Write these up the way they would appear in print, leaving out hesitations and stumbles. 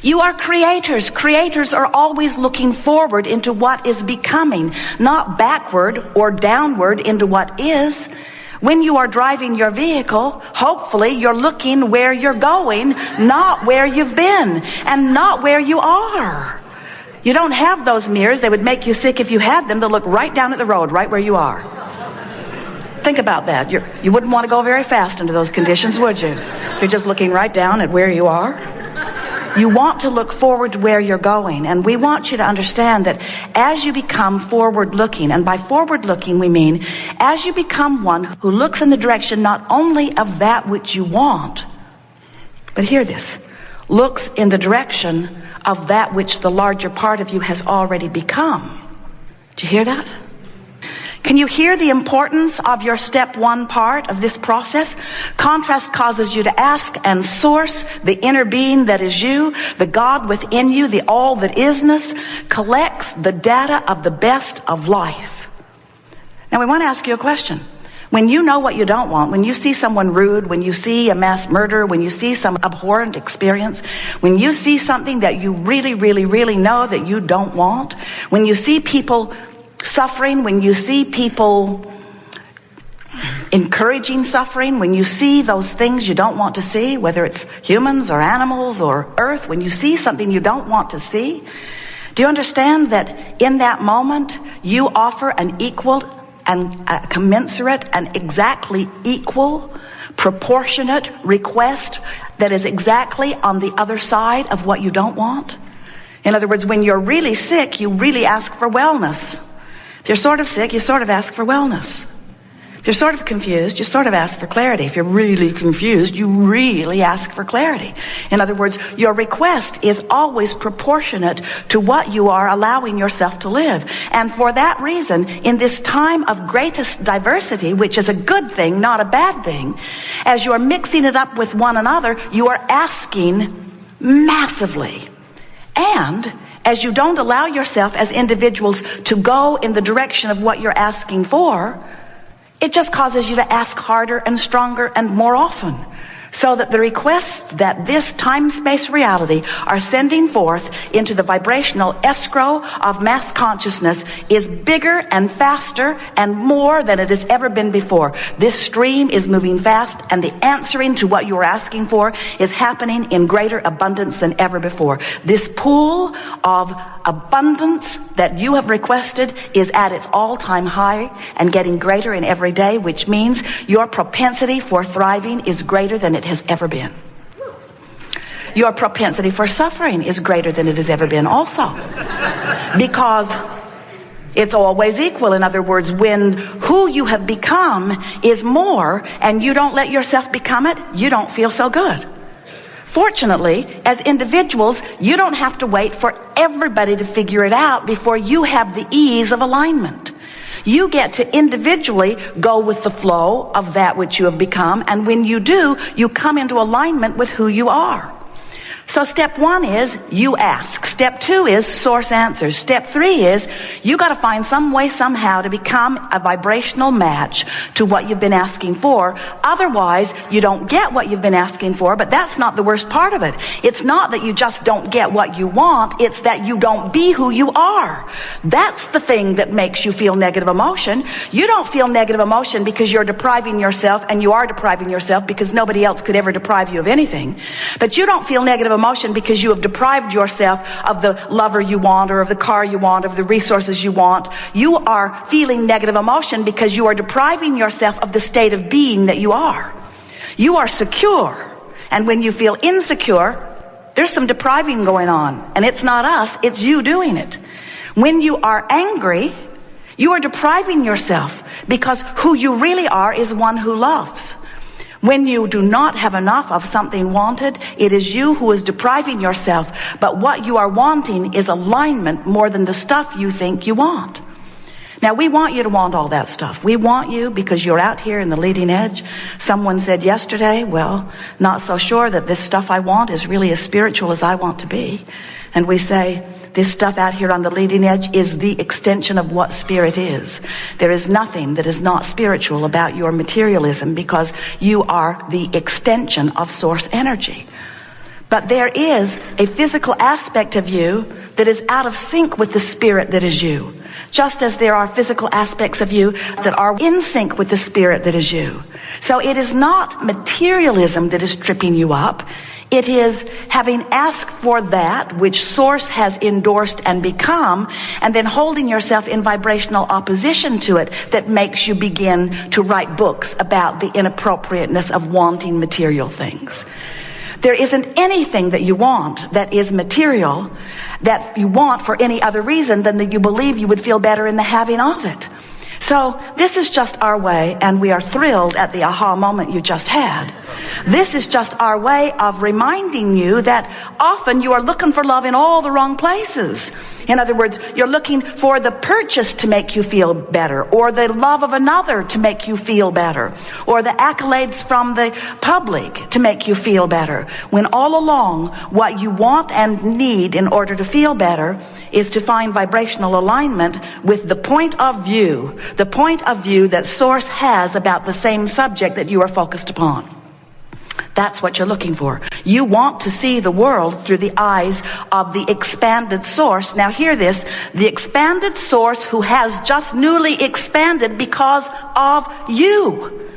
You are creators. Creators are always looking forward into what is becoming, not backward or downward into what is. When you are driving your vehicle, hopefully you're looking where you're going, not where you've been, and not where you are. You don't have those mirrors. They would make you sick if you had them. They'll look right down at the road, right where you are. Think about that. You wouldn't want to go very fast into those conditions, would you? You're just looking right down at where you are. You want to look forward to where you're going. And we want you to understand that as you become forward-looking, and by forward-looking we mean as you become one who looks in the direction not only of that which you want, but hear this, looks in the direction of that which the larger part of you has already become. Did you hear that? Can you hear the importance of your step one part of this process? Contrast causes you to ask and source the inner being that is you, the God within you, the all that isness, collects the data of the best of life. Now we want to ask you a question. When you know what you don't want, when you see someone rude, when you see a mass murder, when you see some abhorrent experience, when you see something that you really, really, really know that you don't want, when you see people suffering, when you see people encouraging suffering, when you see those things you don't want to see, whether it's humans or animals or earth, when you see something you don't want to see, do you understand that in that moment you offer an equal and a commensurate and exactly equal, proportionate request that is exactly on the other side of what you don't want? In other words, when you're really sick, you really ask for wellness. If you're sort of sick, you sort of ask for wellness. If you're sort of confused, you sort of ask for clarity. If you're really confused, you really ask for clarity. In other words, your request is always proportionate to what you are allowing yourself to live. And for that reason, in this time of greatest diversity, which is a good thing, not a bad thing, as you are mixing it up with one another, you are asking massively. And as you don't allow yourself as individuals to go in the direction of what you're asking for, it just causes you to ask harder and stronger and more often. So that the requests that this time-space reality are sending forth into the vibrational escrow of mass consciousness is bigger and faster and more than it has ever been before. This stream is moving fast, and the answering to what you are asking for is happening in greater abundance than ever before. This pool of abundance that you have requested is at its all-time high and getting greater in every day, which means your propensity for thriving is greater than it has ever been. Your propensity for suffering is greater than it has ever been also. Because it's always equal. In other words, when who you have become is more and you don't let yourself become it, you don't feel so good. Fortunately, as individuals, you don't have to wait for everybody to figure it out before you have the ease of alignment. You get to individually go with the flow of that which you have become, and when you do, you come into alignment with who you are. So step one is you ask. Step two is source answers. Step three is you got to find some way somehow to become a vibrational match to what you've been asking for. Otherwise, you don't get what you've been asking for, but that's not the worst part of it. It's not that you just don't get what you want. It's that you don't be who you are. That's the thing that makes you feel negative emotion. You don't feel negative emotion because you're depriving yourself, and you are depriving yourself because nobody else could ever deprive you of anything. But you don't feel negative emotion because you have deprived yourself of the lover you want, or of the car you want, of the resources you want. You are feeling negative emotion because you are depriving yourself of the state of being that you are. You are secure. And when you feel insecure, there's some depriving going on. And it's not us, it's you doing it. When you are angry, you are depriving yourself because who you really are is one who loves. When you do not have enough of something wanted, it is you who is depriving yourself. But what you are wanting is alignment more than the stuff you think you want. Now, we want you to want all that stuff. We want you because you're out here in the leading edge. Someone said yesterday, well, not so sure that this stuff I want is really as spiritual as I want to be. And we say, this stuff out here on the leading edge is the extension of what spirit is. There is nothing that is not spiritual about your materialism because you are the extension of source energy. But there is a physical aspect of you that is out of sync with the spirit that is you. Just as there are physical aspects of you that are in sync with the spirit that is you. So it is not materialism that is tripping you up. It is having asked for that which Source has endorsed and become, and then holding yourself in vibrational opposition to it that makes you begin to write books about the inappropriateness of wanting material things. There isn't anything that you want that is material that you want for any other reason than that you believe you would feel better in the having of it. So this is just our way, and we are thrilled at the aha moment you just had. This is just our way of reminding you that often you are looking for love in all the wrong places. In other words, you're looking for the purchase to make you feel better, or the love of another to make you feel better, or the accolades from the public to make you feel better, when all along what you want and need in order to feel better is to find vibrational alignment with the point of view that Source has about the same subject that you are focused upon. That's what you're looking for. You want to see the world through the eyes of the expanded Source. Now hear this, the expanded Source who has just newly expanded because of you.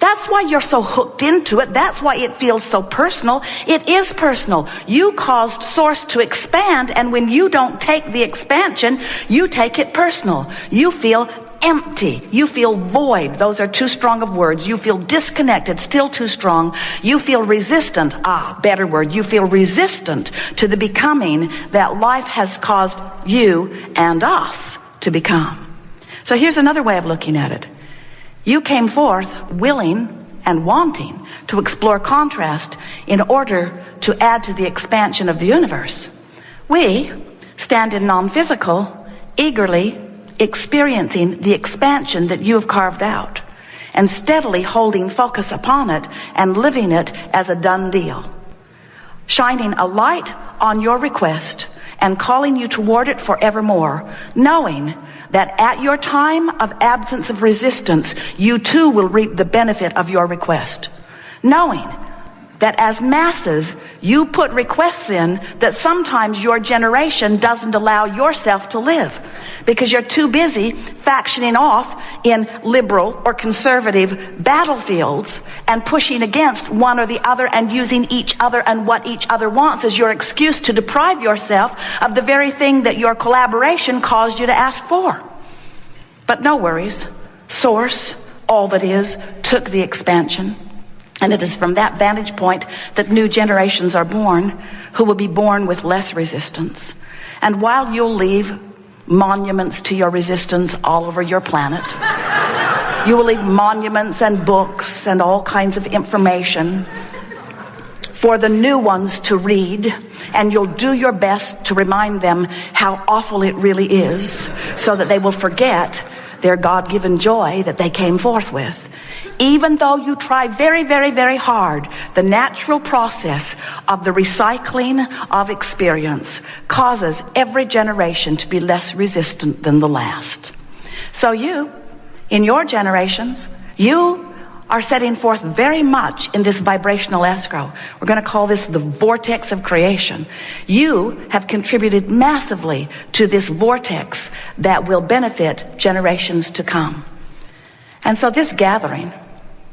That's why you're so hooked into it. That's why it feels so personal. It is personal. You caused Source to expand, and when you don't take the expansion, you take it personal. You feel empty. You feel void. Those are too strong of words. You feel disconnected, still too strong. You feel resistant. Better word. You feel resistant to the becoming that life has caused you and us to become. So here's another way of looking at it. You came forth willing and wanting to explore contrast in order to add to the expansion of the universe. We stand in non-physical, eagerly experiencing the expansion that you have carved out, and steadily holding focus upon it and living it as a done deal, shining a light on your request and calling you toward it forevermore, knowing that at your time of absence of resistance, you too will reap the benefit of your request, knowing that as masses, you put requests in that sometimes your generation doesn't allow yourself to live because you're too busy factioning off in liberal or conservative battlefields and pushing against one or the other and using each other and what each other wants as your excuse to deprive yourself of the very thing that your collaboration caused you to ask for. But no worries. Source, all that is, took the expansion. And it is from that vantage point that new generations are born who will be born with less resistance. And while you'll leave monuments to your resistance all over your planet, you will leave monuments and books and all kinds of information for the new ones to read, and you'll do your best to remind them how awful it really is so that they will forget their God-given joy that they came forth with. Even though you try very, very, very hard, the natural process of the recycling of experience causes every generation to be less resistant than the last. So you, in your generations, you are setting forth very much in this vibrational escrow. We're going to call this the vortex of creation. You have contributed massively to this vortex that will benefit generations to come. And so this gathering,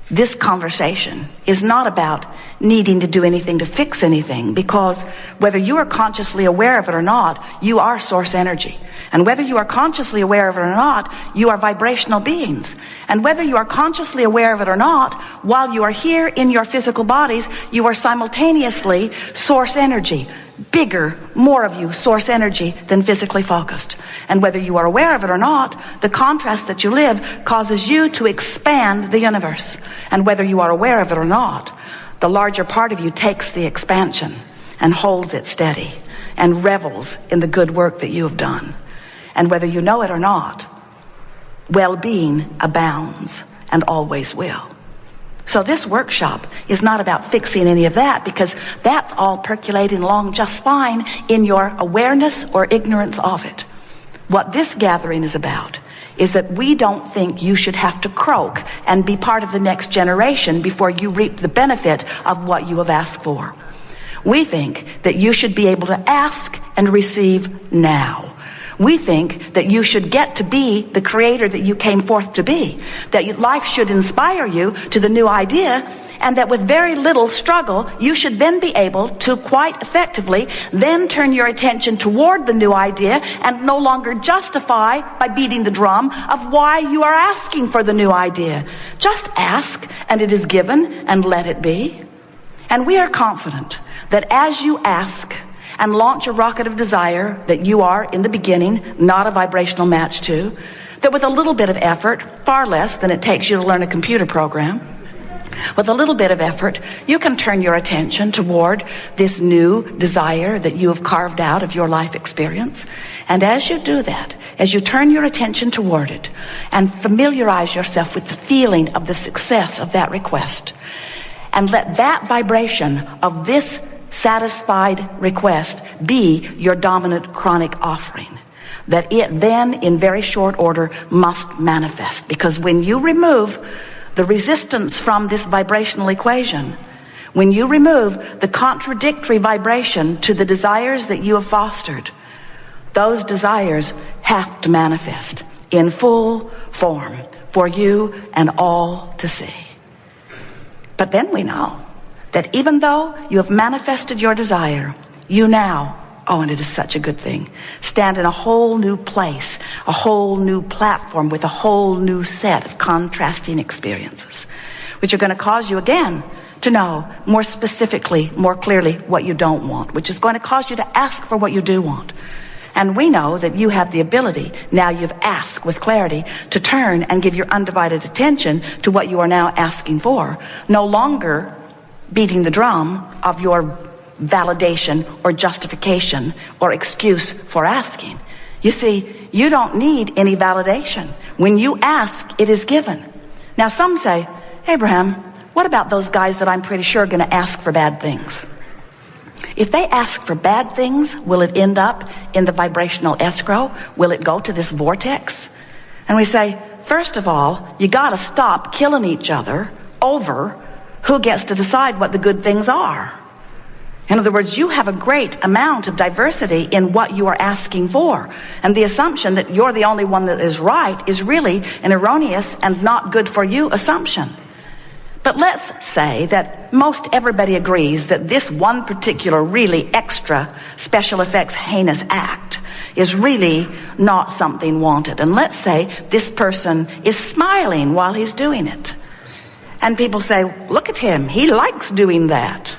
this conversation is not about needing to do anything to fix anything, because whether you are consciously aware of it or not, you are source energy. And whether you are consciously aware of it or not, you are vibrational beings. And whether you are consciously aware of it or not, while you are here in your physical bodies, you are simultaneously source energy. Bigger, more of you, source energy than physically focused. And whether you are aware of it or not, the contrast that you live causes you to expand the universe. And whether you are aware of it or not, the larger part of you takes the expansion and holds it steady and revels in the good work that you have done. And whether you know it or not, well-being abounds and always will. So this workshop is not about fixing any of that, because that's all percolating along just fine in your awareness or ignorance of it. What this gathering is about is that we don't think you should have to croak and be part of the next generation before you reap the benefit of what you have asked for. We think that you should be able to ask and receive now. We think that you should get to be the creator that you came forth to be, that life should inspire you to the new idea, and that with very little struggle, you should then be able to quite effectively then turn your attention toward the new idea and no longer justify by beating the drum of why you are asking for the new idea. Just ask, and it is given, and let it be. And we are confident that as you ask and launch a rocket of desire that you are in the beginning not a vibrational match to, that with a little bit of effort, far less than it takes you to learn a computer program, with a little bit of effort, you can turn your attention toward this new desire that you have carved out of your life experience. And as you do that, as you turn your attention toward it and familiarize yourself with the feeling of the success of that request, and let that vibration of this satisfied request be your dominant chronic offering, that it then in very short order must manifest. Because when you remove the resistance from this vibrational equation, when you remove the contradictory vibration to the desires that you have fostered, those desires have to manifest in full form for you and all to see. But then we know that even though you have manifested your desire, you now, oh, and it is such a good thing, stand in a whole new place, a whole new platform with a whole new set of contrasting experiences, which are going to cause you again to know more specifically, more clearly what you don't want, which is going to cause you to ask for what you do want. And we know that you have the ability, now you've asked with clarity, to turn and give your undivided attention to what you are now asking for, no longer beating the drum of your validation or justification or excuse for asking. You see, you don't need any validation. When you ask, it is given. Now some say, Abraham, what about those guys that I'm pretty sure are going to ask for bad things? If they ask for bad things, will it end up in the vibrational escrow? Will it go to this vortex? And we say, first of all, you got to stop killing each other over who gets to decide what the good things are. In other words, you have a great amount of diversity in what you are asking for. And the assumption that you're the only one that is right is really an erroneous and not good for you assumption. But let's say that most everybody agrees that this one particular really extra special effects heinous act is really not something wanted. And let's say this person is smiling while he's doing it. And people say, look at him, he likes doing that.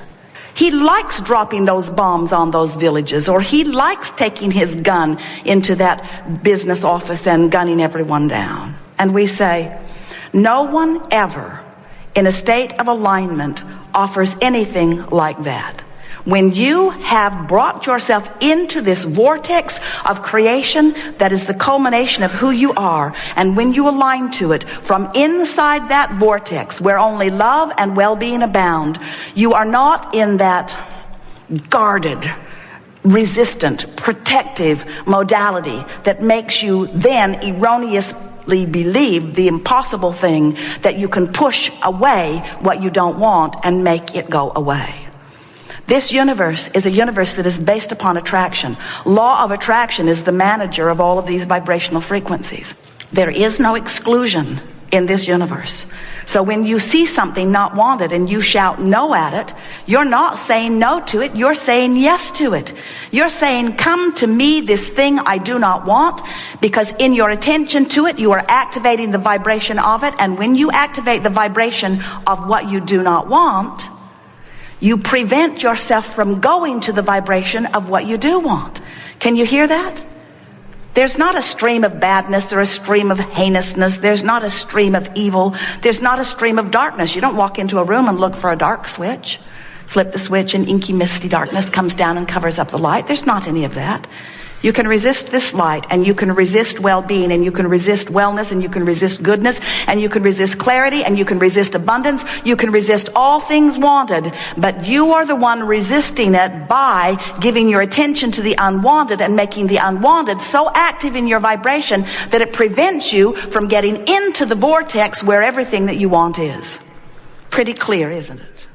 He likes dropping those bombs on those villages, or he likes taking his gun into that business office and gunning everyone down. And we say, no one ever in a state of alignment offers anything like that. When you have brought yourself into this vortex of creation that is the culmination of who you are, and when you align to it from inside that vortex where only love and well-being abound, you are not in that guarded, resistant, protective modality that makes you then erroneously believe the impossible thing that you can push away what you don't want and make it go away. This universe is a universe that is based upon attraction. Law of attraction is the manager of all of these vibrational frequencies. There is no exclusion in this universe. So when you see something not wanted and you shout no at it, you're not saying no to it, you're saying yes to it. You're saying, come to me, this thing I do not want, because in your attention to it, you are activating the vibration of it. And when you activate the vibration of what you do not want, you prevent yourself from going to the vibration of what you do want. Can you hear that? There's not a stream of badness or a stream of heinousness. There's not a stream of evil. There's not a stream of darkness. You don't walk into a room and look for a dark switch. Flip the switch and inky, misty darkness comes down and covers up the light. There's not any of that. You can resist this light, and you can resist well-being, and you can resist wellness, and you can resist goodness, and you can resist clarity, and you can resist abundance. You can resist all things wanted, but you are the one resisting it by giving your attention to the unwanted and making the unwanted so active in your vibration that it prevents you from getting into the vortex where everything that you want is. Pretty clear, isn't it?